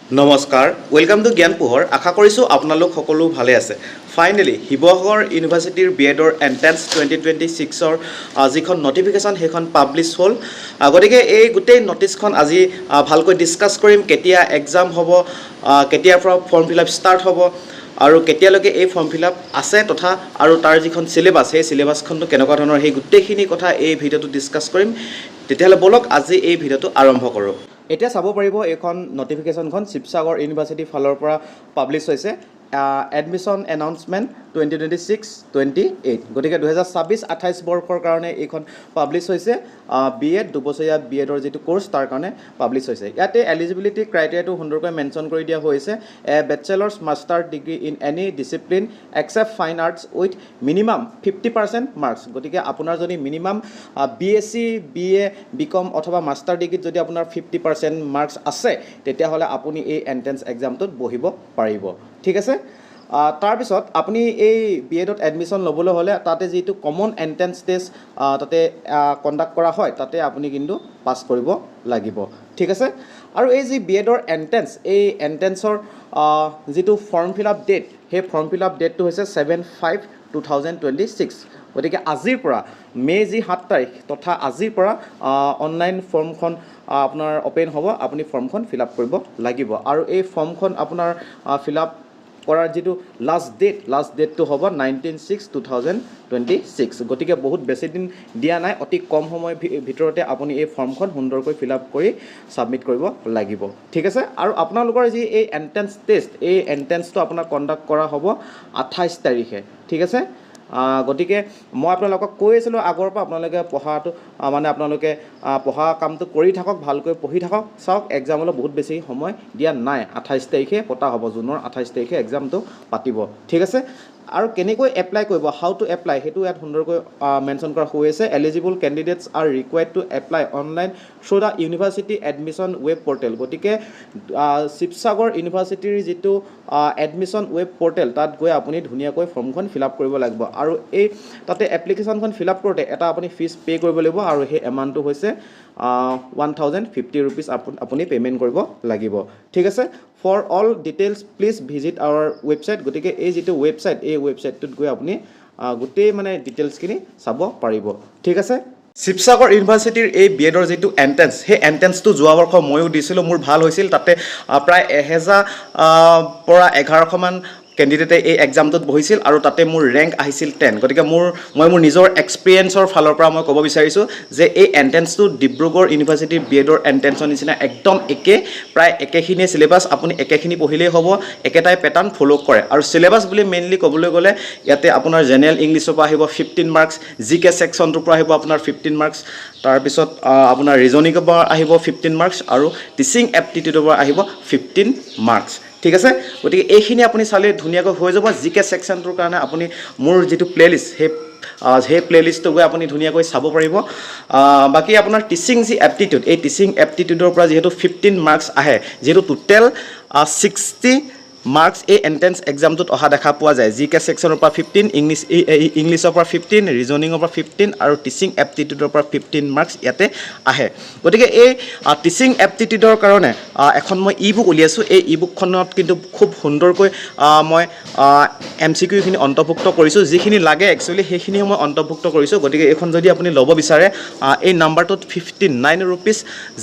নমস্কাৰ welcome to জ্ঞান পোহৰ আশা কৰিছোঁ আপোনালোক সকলো ভালে আছে ফাইনেলি শিৱসাগৰ ইউনিভাৰ্চিটিৰ বিএডৰ এন্ট্ৰেন্স 2026ৰ যিখন নটিফিকেশ্যন সেইখন পাব্লিছ হ'ল গতিকে এই গোটেই নটিছখন আজি ভালকৈ ডিছকাছ কৰিম কেতিয়া এক্সাম হ'ব কেতিয়াৰ পৰা ফৰ্ম ফিলআপ ষ্টাৰ্ট হ'ব আৰু কেতিয়ালৈকে এই ফৰ্ম ফিলআপ আছে তথা আৰু তাৰ যিখন সিলেবাছ সেই সিলেবাছখনটো কেনেকুৱা ধৰণৰ সেই গোটেইখিনি কথা এই ভিডিঅ'টো ডিছকাছ কৰিম তেতিয়াহ'লে বলক আজি এই ভিডিঅ'টো আৰম্ভ কৰোঁ এতিয়া চাব পাৰিব এইখন নটিফিকেশ্যনখন শিৱসাগৰ ইউনিভাৰ্চিটিৰ ফালৰ পৰা পাব্লিছ হৈছে এডমিশ্যন এনাউন্সমেণ্ট 2026-28 গতিকে 2026-28 বৰ্ষৰ কাৰণে এইখন পাব্লিছ হৈছে বিএড দুবছৰীয়া বিএডৰ যিটো কোৰ্ছ তাৰ কাৰণে পাব্লিছ হৈছে ইয়াতে এলিজিবিলিটি ক্ৰাইটেৰিয়াটো সুন্দৰকৈ মেনশ্যন কৰি দিয়া হৈছে a bachelors master degree in any discipline except fine arts with minimum 50% marks গতিকে আপোনাৰ যদি মিনিমাম বিএছচি বিএ বিকম অথবা মাষ্টাৰ ডিগ্ৰীত যদি আপোনাৰ 50% মাৰ্কছ আছে তেতিয়াহ'লে আপুনি এই এন্ট্ৰেন্স এক্সামটোত বহিব পাৰিব ঠিক আছে তাৰপিছত আপুনি এই বিএডত এডমিশ্যন ল'বলৈ হ'লে তাতে যিটো কমন এন্ট্ৰেন্স টেষ্ট তাতে কণ্ডাক্ট কৰা হয় তাতে আপুনি কিন্তু পাছ কৰিব লাগিব ঠিক আছে আৰু এই যি বিএডৰ এন্ট্ৰেন্স এই এন্ট্ৰেন্সৰ যিটো ফৰ্ম ফিলআপ ডেট সেই ফৰ্ম ফিলআপ ডেটটো হৈছে 7/5/2026 গতিকে আজিৰ পৰা মে' যি 7 তাৰিখ তথা আজিৰ পৰা অনলাইন ফৰ্মখন আপোনাৰ অপেন হ'ব আপুনি ফৰ্মখন ফিলআপ কৰিব লাগিব আৰু এই ফৰ্মখন আপোনাৰ ফিলআপ কৰাৰ যিটো লাষ্ট ডেটটো হ'ব 19/6/2026 গতিকে বহুত বেছি দিন দিয়া নাই অতি কম সময়ৰ ভিতৰতে আপুনি এই ফৰ্মখন সুন্দৰকৈ ফিলআপ কৰি ছাবমিট কৰিব লাগিব ঠিক আছে আৰু আপোনালোকৰ যি এই এন্ট্ৰেন্স টেষ্ট এই এন্ট্ৰেন্সটো আপোনাৰ কণ্ডাক্ট কৰা হ'ব 28 তাৰিখে ঠিক আছে গতিকে মই আপোনালোকক কৈ আছিলোঁ আগৰ পৰা আপোনালোকে পঢ়াটো মানে আপোনালোকে পঢ়া কামটো কৰি থাকক ভালকৈ পঢ়ি থাকক চাওক এক্সামলৈ বহুত বেছি সময় দিয়া নাই 28 তাৰিখে পতা হ'ব জুনৰ 28 তাৰিখে এক্সামটো পাতিব ঠিক আছে আৰু কেনেকৈ এপ্লাই কৰিব হাউ টু এপ্লাই সেইটো ইয়াত সুন্দৰকৈ মেনশ্যন কৰা হৈ আছে eligible candidates R required two apply online through the university admission web portal গতিকে শিৱসাগৰ ইউনিভাৰ্চিটিৰ যিটো এডমিশ্যন ৱেব পৰ্টেল তাত গৈ আপুনি ধুনীয়াকৈ ফৰ্মখন ফিলআপ কৰিব লাগিব আৰু এই তাতে এপ্লিকেশ্যনখন ফিলআপ কৰোঁতে এটা আপুনি ফিজ পে' কৰিব লাগিব আৰু সেই এমাউণ্টটো হৈছে 1050 rupees আপুনি পে'মেণ্ট কৰিব লাগিব ঠিক আছে for all details please visit our website গতিকে এই যিটো ৱেবছাইট এই ৱেবছাইটটোত গৈ আপুনি গোটেই মানে ডিটেইলছখিনি চাব পাৰিব ঠিক আছে শিৱসাগৰ ইউনিভাৰ্চিটিৰ এই বিএডৰ যিটো এন্ট্ৰেন্স সেই এন্ট্ৰেন্সটো যোৱা বৰ্ষ ময়ো দিছিলোঁ মোৰ ভাল হৈছিল তাতে প্ৰায় 1000 পৰা 1100 মান কেণ্ডিডেটে এই এক্সামটোত বহিছিল আৰু তাতে মোৰ ৰেংক আহিছিল 10 গতিকে মই মোৰ নিজৰ এক্সপিৰিয়েঞ্চৰ ফালৰ পৰা মই ক'ব বিচাৰিছোঁ যে এই এন্ট্ৰেন্সটো ডিব্ৰুগড় ইউনিভাৰ্চিটিৰ বিএডৰ এন্ট্ৰেন্সৰ নিচিনা একদম একে প্ৰায় একেখিনিয়ে চিলেবাছ আপুনি একেখিনি পঢ়িলেই হ'ব একেটাই পেটাৰ্ণ ফ'ল' কৰে আৰু চিলেবাছ বুলি মেইনলি ক'বলৈ গ'লে ইয়াতে আপোনাৰ জেনেৰেল ইংলিছৰ পৰা আহিব 15 মাৰ্কছ জিকে ছেকশ্যনটোৰ পৰা আহিব আপোনাৰ 15 মাৰ্কছ তাৰপিছত আপোনাৰ ৰিজনিঙৰ পৰা আহিব 15 মাৰ্কছ আৰু টিচিং এপ্টিটিউডৰ পৰা আহিব 15 মাৰ্কছ ঠিক আছে গতিকে এইখিনি আপুনি চালে ধুনীয়াকৈ হৈ যাব জিকে ছেকশ্যনটোৰ কাৰণে আপুনি মোৰ যিটো প্লেলিষ্ট সেই প্লেলিষ্টটো গৈ আপুনি ধুনীয়াকৈ চাব পাৰিব বাকী আপোনাৰ টিচিং যি এপ্টিটিউড এই টিচিং এপ্টিটিউডৰ পৰা যিহেতু 15 মাৰ্কছ আহে যিহেতু টোটেল 60 মাৰ্কছ এই এন্ট্ৰেন্স এক্সামটোত অহা দেখা পোৱা যায় জিকে ছেকশ্যনৰ পৰা 15 ইংলিছৰ পৰা 15 ৰিজনিঙৰ পৰা 15 আৰু টিচিং এপ্টিটিউডৰ পৰা 15 মাৰ্কছ ইয়াতে আহে গতিকে এই টিচিং এপ্টিটিউডৰ কাৰণে এখন মই ই বুক উলিয়াইছোঁ এই ই বুকখনত কিন্তু খুব সুন্দৰকৈ মই MCQখিনি অন্তৰ্ভুক্ত কৰিছোঁ যিখিনি লাগে একচুৱেলি সেইখিনি মই অন্তৰ্ভুক্ত কৰিছোঁ গতিকে এইখন যদি আপুনি ল'ব বিচাৰে এই নাম্বাৰটোত 59 rupees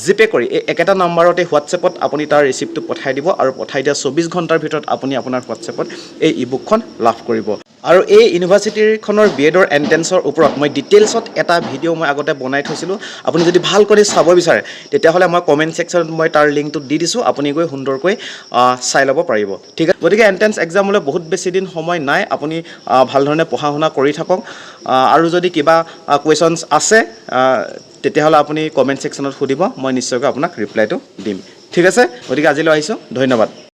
জিপে কৰি এই একেটা নাম্বাৰতে হোৱাটছএপত আপুনি তাৰ ৰিচিপ্টটো পঠাই দিব আৰু পঠাই দিয়া 24 ঘণ্টাৰ ভিতৰত আপুনি আপোনাৰ হোৱাটছএপত এই ই বুকখন লাভ কৰিব আৰু এই ইউনিভাৰ্চিটিখনৰ বিএডৰ এন্ট্ৰেন্সৰ ওপৰত মই ডিটেইলছত এটা ভিডিঅ' মই আগতে বনাই থৈছিলোঁ আপুনি যদি ভাল কৰি চাব বিচাৰে তেতিয়াহ'লে মই কমেণ্ট ছেকশ্যনত মই তাৰ লিংকটো দি দিছোঁ আপুনি গৈ সুন্দৰকৈ চাই ল'ব পাৰিব ঠিক আছে গতিকে এন্ট্ৰেন্স এক্সামলৈ বহুত বেছি দিন সময় নাই আপুনি ভাল ধৰণে পঢ়া শুনা কৰি থাকক আৰু যদি কিবা কুৱেশ্যনছ আছে তেতিয়াহ'লে আপুনি কমেণ্ট ছেকশ্যনত সুধিব মই নিশ্চয়কৈ আপোনাক ৰিপ্লাইটো দিম ঠিক আছে গতিকে আজিলৈ আহিছোঁ ধন্যবাদ